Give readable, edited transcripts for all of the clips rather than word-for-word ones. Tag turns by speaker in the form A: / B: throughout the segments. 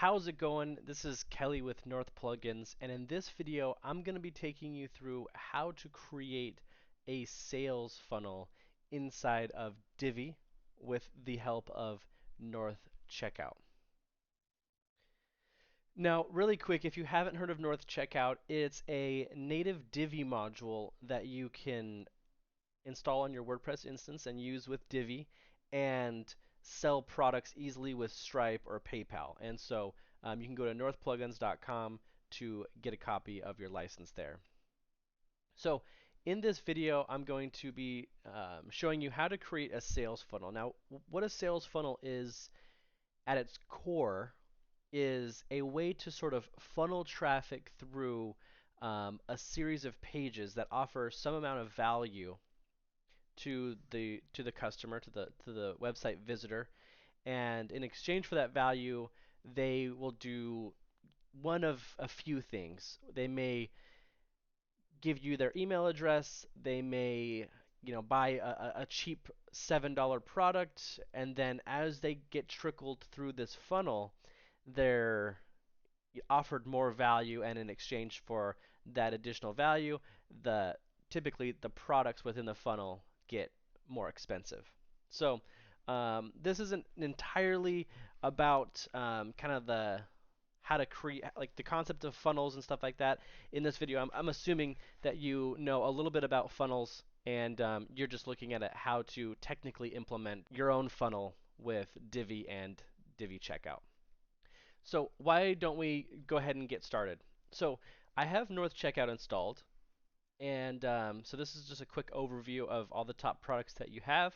A: How's it going? This is Kelly with North Plugins, and in this video, I'm going to be taking you through how to create a sales funnel inside of Divi with the help of North Checkout. Now, really quick, if you haven't heard of North Checkout, it's a native Divi module that you can install on your WordPress instance and use with Divi and sell products easily with Stripe or PayPal. And so you can go to northplugins.com to get a copy of your license there. So in this video, I'm going to be showing you how to create a sales funnel. Now, what a sales funnel is at its core is a way to sort of funnel traffic through a series of pages that offer some amount of value to the customer, to the website visitor, and in exchange for that value, they will do one of a few things. They may give you their email address. They may, buy a cheap $7 product, and then as they get trickled through this funnel, they're offered more value, and in exchange for that additional value, the typically the products within the funnel get more expensive. So this isn't entirely about kind of the how to create like the concept of funnels and stuff like that. In this video, I'm assuming that you know a little bit about funnels and you're just looking at it how to technically implement your own funnel with Divi and Divi Checkout. So why don't we go ahead and get started? So I have North Checkout installed, and so this is just a quick overview of all the top products that you have.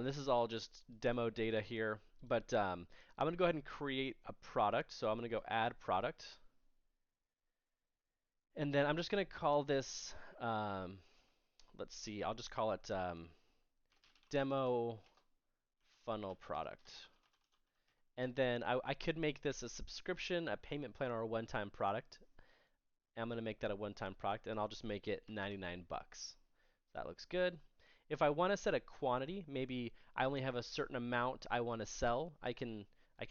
A: This is all just demo data here, but I'm going to go ahead and create a product. So I'm going to go add product, and then I'm just going to call this, let's see, I'll just call it demo funnel product. And then I could make this a subscription, a payment plan, or a one-time product. I'm going to make that a one-time product, and I'll just make it 99 bucks. That looks good. If I want to set a quantity, maybe I only have a certain amount I want to sell, I can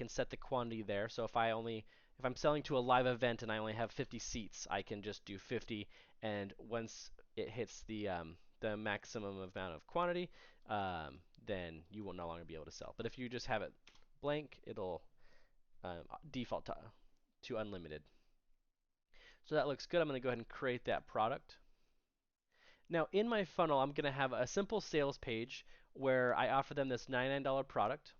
A: set the quantity there. So if I'm selling to a live event and I only have 50 seats, I can just do 50, and once it hits the maximum amount of quantity, then you will no longer be able to sell. But if you just have it blank, it'll default to unlimited. So that looks good. I'm going to go ahead and create that product. Now in my funnel, I'm going to have a simple sales page where I offer them this $99 product.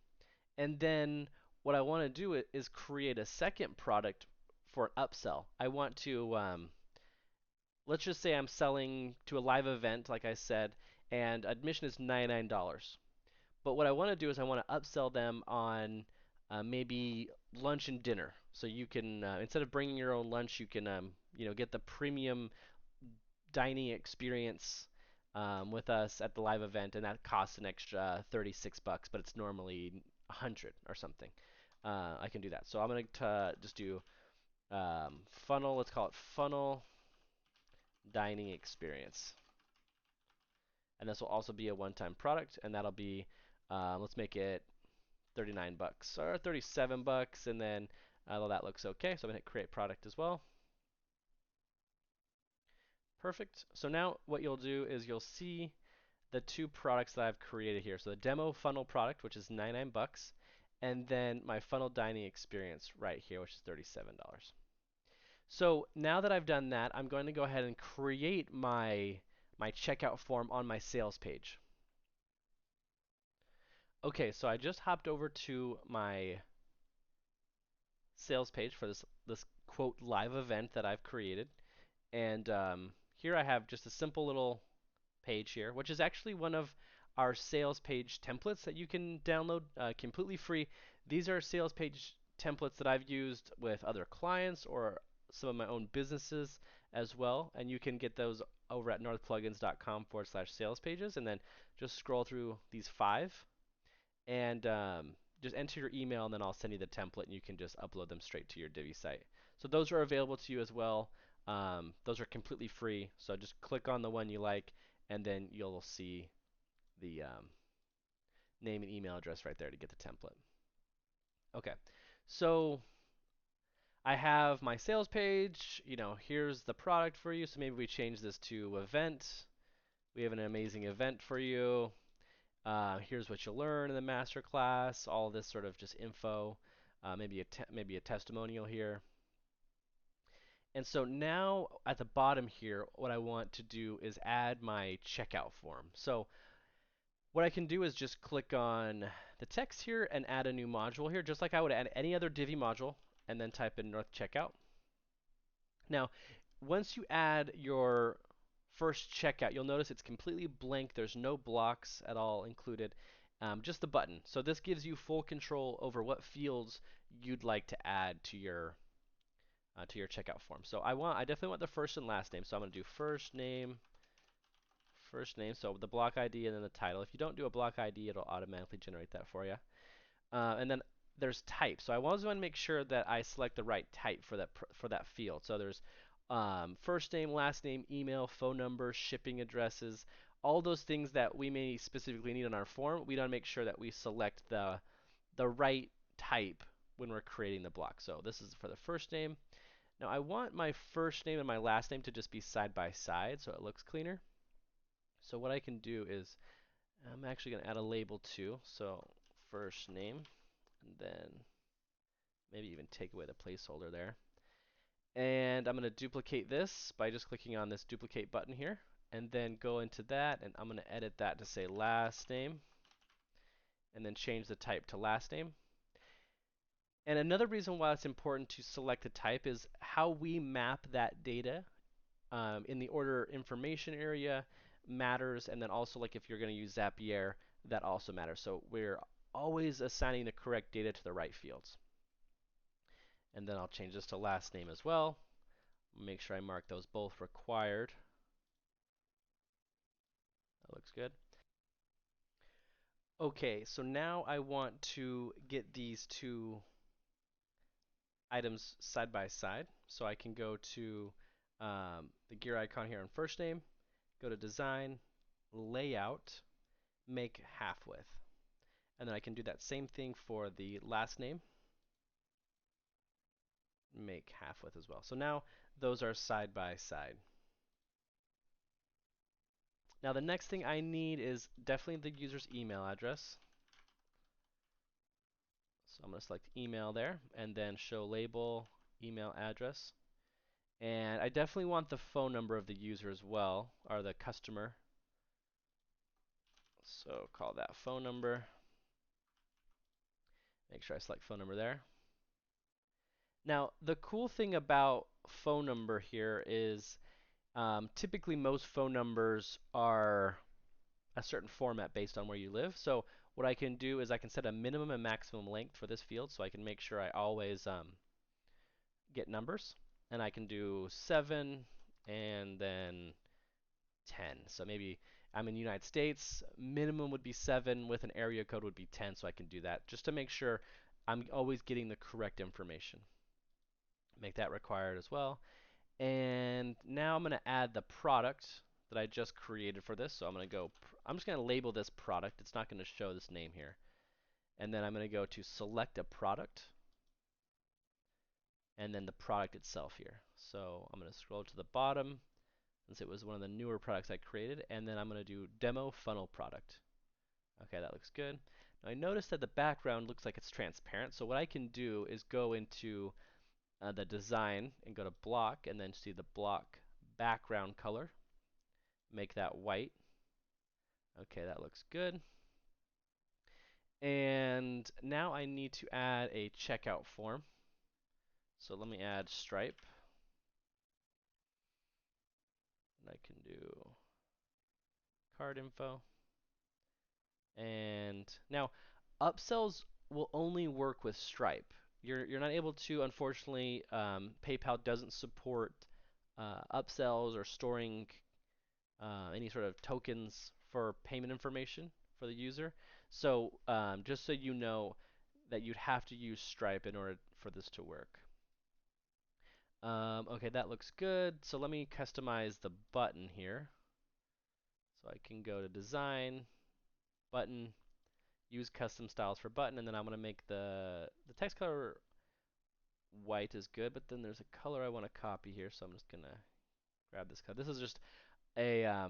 A: And then what I want to do is create a second product for an upsell. I want to, let's just say I'm selling to a live event, like I said, and admission is $99. But what I want to do is I want to upsell them on maybe lunch and dinner. So you can, instead of bringing your own lunch, you can, get the premium dining experience with us at the live event, and that costs an extra 36 bucks, but it's normally 100 or something. I can do that. So I'm going to just do funnel, let's call it funnel dining experience. And this will also be a one-time product, and that'll be, let's make it 39 bucks or 37 bucks, and then well, that looks okay. So I'm going to hit create product as well. Perfect. So now what you'll do is you'll see the two products that I've created here. So the demo funnel product, which is 99 bucks, and then my funnel dining experience right here, which is $37. So now that I've done that, I'm going to go ahead and create my checkout form on my sales page. Okay, so I just hopped over to my sales page for this quote live event that I've created, and here I have just a simple little page here, which is actually one of our sales page templates that you can download completely free. These are sales page templates that I've used with other clients or some of my own businesses as well, and you can get those over at northplugins.com/sales pages, and then just scroll through these 5 and just enter your email, and then I'll send you the template, and you can just upload them straight to your Divi site. So those are available to you as well. Those are completely free, so just click on the one you like, and then you'll see the name and email address right there to get the template. Okay, so I have my sales page. Here's the product for you. So maybe we change this to event. We have an amazing event for you. Here's what you'll learn in the master class. All this sort of just info. Maybe a testimonial here. And so now at the bottom here, what I want to do is add my checkout form. So what I can do is just click on the text here and add a new module here, just like I would add any other Divi module, and then type in North Checkout. Now, once you add your first checkout, you'll notice it's completely blank. There's no blocks at all included, just the button. So this gives you full control over what fields you'd like to add to your checkout form. So I definitely want the first and last name. So I'm going to do first name. So the block ID and then the title. If you don't do a block ID, it'll automatically generate that for you. And then there's type. So I always want to make sure that I select the right type for that field. So there's first name, last name, email, phone number, shipping addresses, all those things that we may specifically need on our form. We want to make sure that we select the right type when we're creating the block. So this is for the first name. Now I want my first name and my last name to just be side by side so it looks cleaner. So what I can do is I'm actually going to add a label too. So first name, and then maybe even take away the placeholder there. And I'm going to duplicate this by just clicking on this duplicate button here, and then go into that, and I'm going to edit that to say last name, and then change the type to last name. And another reason why it's important to select the type is how we map that data in the order information area matters, and then also like if you're going to use Zapier, that also matters. So we're always assigning the correct data to the right fields. And then I'll change this to last name as well. Make sure I mark those both required. That looks good. Okay, so now I want to get these two items side by side. So I can go to the gear icon here on first name, go to design, layout, make half width. And then I can do that same thing for the last name, make half width as well. So now those are side by side. Now the next thing I need is definitely the user's email address. So I'm going to select email there and then show label email address. And I definitely want the phone number of the user as well, or the customer. So call that phone number. Make sure I select phone number there. Now the cool thing about phone number here is typically most phone numbers are a certain format based on where you live. So what I can do is I can set a minimum and maximum length for this field, so I can make sure I always get numbers. And I can do 7 and then 10. So maybe I'm in the United States, minimum would be 7 with an area code would be 10, so I can do that just to make sure I'm always getting the correct information. Make that required as well. And now I'm going to add the product that I just created for this. So I'm just going to label this product. It's not going to show this name here. And then I'm going to go to select a product and then the product itself here. So I'm going to scroll to the bottom since it was one of the newer products I created, and then I'm going to do demo funnel product. Okay, that looks good. Now I notice that the background looks like it's transparent, so what I can do is go into the design and go to block and then see the block background color. Make that white. Okay, that looks good. And now I need to add a checkout form. So let me add Stripe. And I can do card info. And now upsells will only work with Stripe. You're not able to, unfortunately, PayPal doesn't support upsells or storing any sort of tokens for payment information for the user. So just so you know that you'd have to use Stripe in order for this to work. Okay, that looks good. So let me customize the button here. So I can go to design, button, use custom styles for button, and then I'm going to make the text color white is good, but then there's a color I want to copy here, so I'm just gonna grab this color. This is just a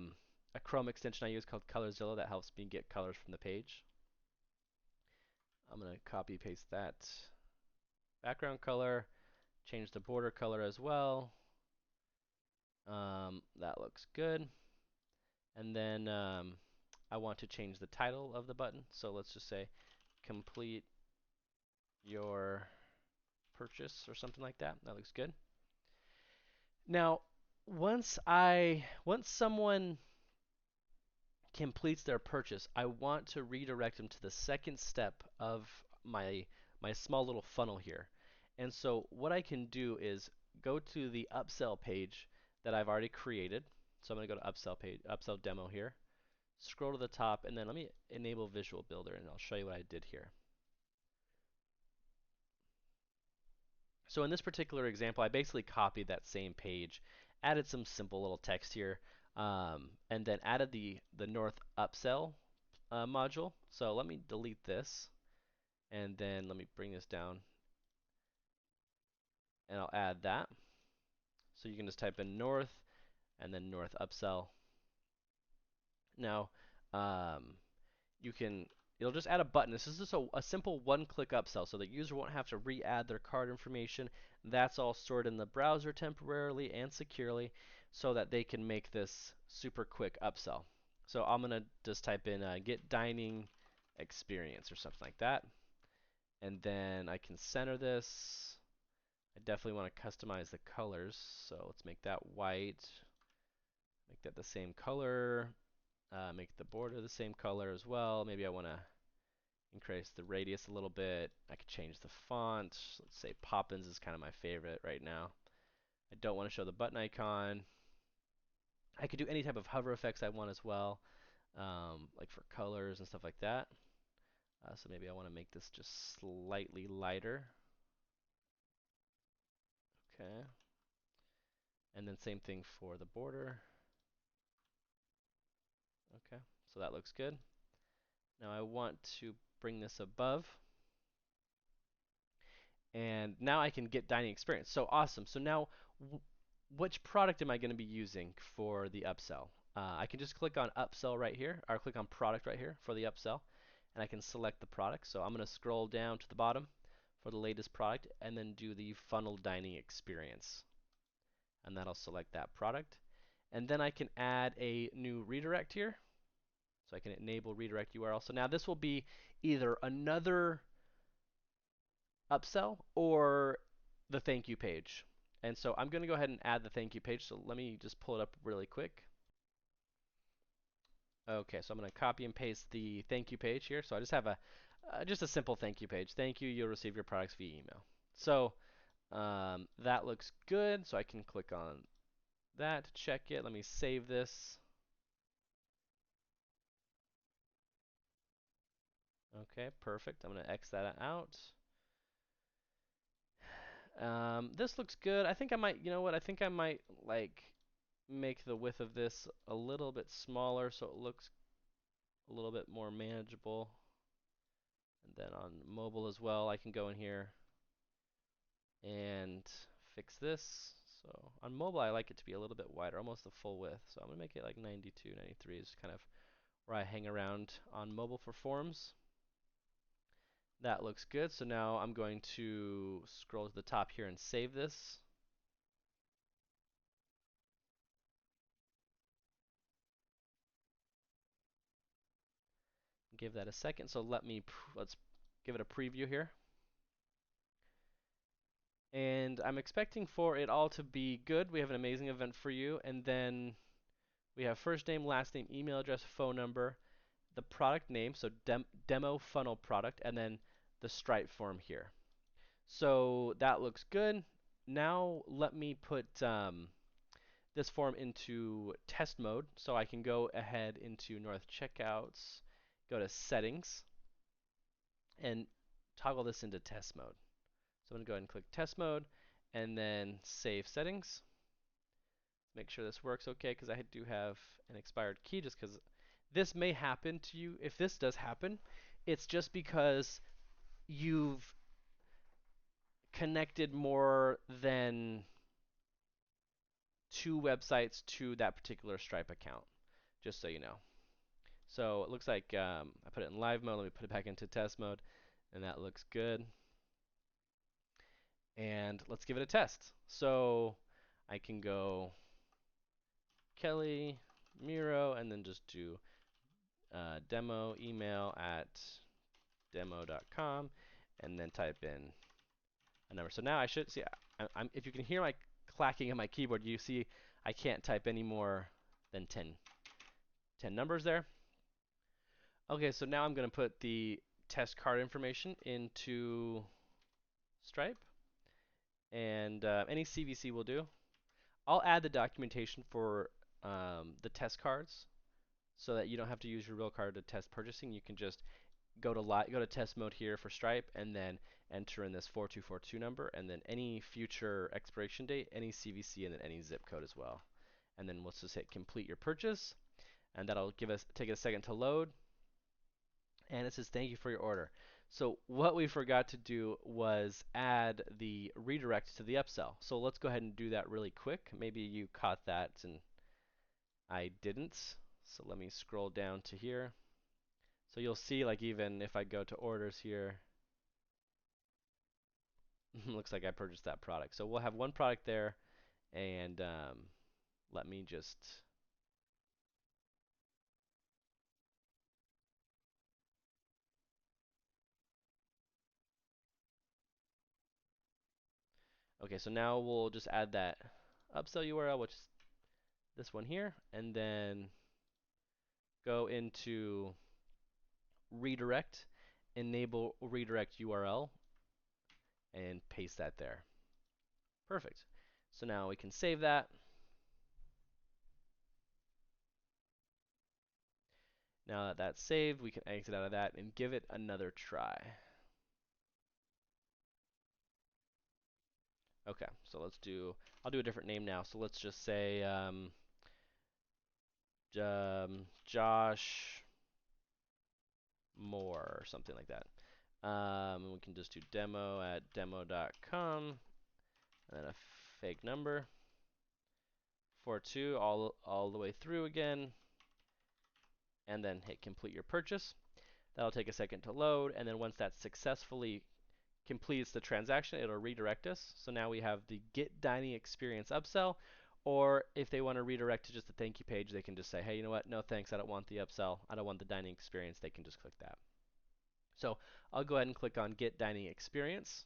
A: Chrome extension I use called ColorZilla that helps me get colors from the page. I'm gonna copy paste that background color, change the border color as well. That looks good. And then I want to change the title of the button. So let's just say complete your purchase or something like that. That looks good. Now, once someone completes their purchase, I want to redirect them to the second step of my small little funnel here. And so what I can do is go to the upsell page that I've already created. So I'm going to go to upsell page, upsell demo here. Scroll to the top, and then let me enable Visual Builder, and I'll show you what I did here. So in this particular example, I basically copied that same page, added some simple little text here, and then added the North Upsell module. So let me delete this, and then let me bring this down, and I'll add that. So you can just type in North, and then North Upsell. Now, um, you can it'll just add a button. This is just a simple one-click upsell, so the user won't have to re-add their card information. That's all stored in the browser temporarily and securely, so that they can make this super quick upsell. So I'm gonna just type in get dining experience or something like that, and then I can center this. I definitely want to customize the colors, so let's make that white, make that the same color, make the border the same color as well. Maybe I want to increase the radius a little bit. I could change the font. Let's say Poppins is kind of my favorite right now. I don't want to show the button icon. I could do any type of hover effects I want as well, like for colors and stuff like that. So maybe I want to make this just slightly lighter. Okay. And then same thing for the border. Okay, so that looks good. Now I want to bring this above. And now I can get dining experience. So awesome. So now, which product am I going to be using for the upsell? I can just click on upsell right here, or click on product right here for the upsell, and I can select the product. So I'm going to scroll down to the bottom for the latest product, and then do the funnel dining experience, and that'll select that product. And then I can add a new redirect here, so I can enable redirect URL. So now this will be either another upsell or the thank you page. And so I'm going to go ahead and add the thank you page. So let me just pull it up really quick. Okay, so I'm going to copy and paste the thank you page here. So I just have just a simple thank you page. Thank you. You'll receive your products via email. So that looks good. So I can click on that to check it. Let me save this. Okay, perfect. I'm going to X that out. This looks good. I think I might, you know what? I think I might like make the width of this a little bit smaller so it looks a little bit more manageable. And then on mobile as well, I can go in here and fix this. So on mobile, I like it to be a little bit wider, almost the full width. So I'm going to make it like 92, 93 is kind of where I hang around on mobile for forms. That looks good. So now I'm going to scroll to the top here and save this. Give that a second. So let's give it a preview here. And I'm expecting for it all to be good. We have an amazing event for you. And then we have first name, last name, email address, phone number, the product name, so demo funnel product, and then the Stripe form here. So that looks good. Now let me put this form into test mode. So I can go ahead into North Checkouts, go to Settings, and toggle this into test mode. So I'm going to go ahead and click test mode and then save settings. Make sure this works okay because I do have an expired key just because this may happen to you. If this does happen, it's just because you've connected more than 2 websites to that particular Stripe account, just so you know. So it looks like I put it in live mode. Let me put it back into test mode, and that looks good. And let's give it a test. So I can go Kelly, Miro, and then just do demo email at demo.com, and then type in a number. So now I should see, if you can hear my clacking on my keyboard, you see I can't type any more than 10 numbers there. Okay, so now I'm going to put the test card information into Stripe, and any CVC will do. I'll add the documentation for the test cards so that you don't have to use your real card to test purchasing. You can just go to test mode here for Stripe, and then enter in this 4242 number, and then any future expiration date, any CVC, and then any zip code as well. And then let's just hit complete your purchase, and that'll take it a second to load. And it says thank you for your order. So what we forgot to do was add the redirect to the upsell. So let's go ahead and do that really quick. Maybe you caught that and I didn't. So let me scroll down to here. So you'll see, like, even if I go to orders here, looks like I purchased that product. So we'll have one product there, and let me just okay, so now we'll just add that upsell URL, which is this one here, and then go into redirect, enable redirect URL, and paste that there. Perfect. So now we can save that. Now that that's saved, we can exit out of that and give it another try. Okay, so I'll do a different name now. So let's just say Josh Moore or something like that. We can just do demo at demo.com, and then a fake number, 42 all the way through again, and then hit complete your purchase. That'll take a second to load, and then once that successfully completes the transaction, it'll redirect us. So now we have the Get Dining Experience upsell, or if they want to redirect to just the thank you page, they can just say, hey, you know what? No thanks, I don't want the upsell. I don't want the dining experience. They can just click that. So I'll go ahead and click on Get Dining Experience.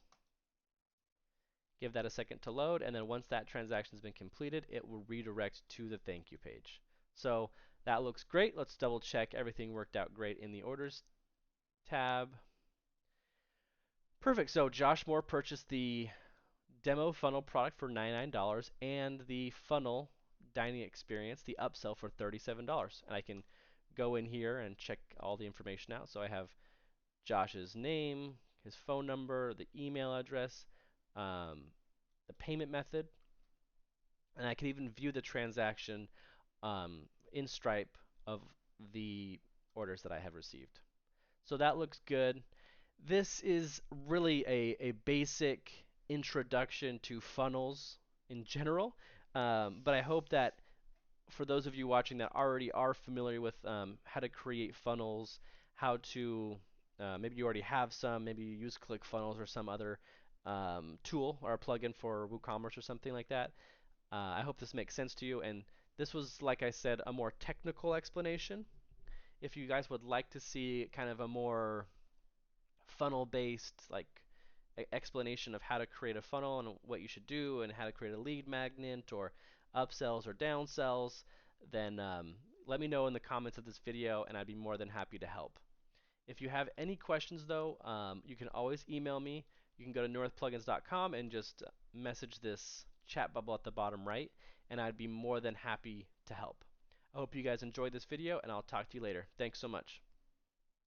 A: Give that a second to load, and then once that transaction has been completed, it will redirect to the thank you page. So that looks great. Let's double check everything worked out great in the orders tab. Perfect. So Josh Moore purchased the demo funnel product for $99 and the funnel dining experience, the upsell, for $37. And I can go in here and check all the information out. So I have Josh's name, his phone number, the email address, the payment method, and I can even view the transaction in Stripe of the orders that I have received. So that looks good. This is really a basic introduction to funnels in general, but I hope that for those of you watching that already are familiar with how to create funnels, how to maybe you already have some, maybe you use ClickFunnels or some other tool or a plugin for WooCommerce or something like that. I hope this makes sense to you, and this was, like I said, a more technical explanation. If you guys would like to see kind of a more funnel-based, like, explanation of how to create a funnel and what you should do and how to create a lead magnet or upsells or downsells, then let me know in the comments of this video, and I'd be more than happy to help. If you have any questions, though, you can always email me. You can go to northplugins.com and just message this chat bubble at the bottom right, and I'd be more than happy to help. I hope you guys enjoyed this video, and I'll talk to you later. Thanks so much.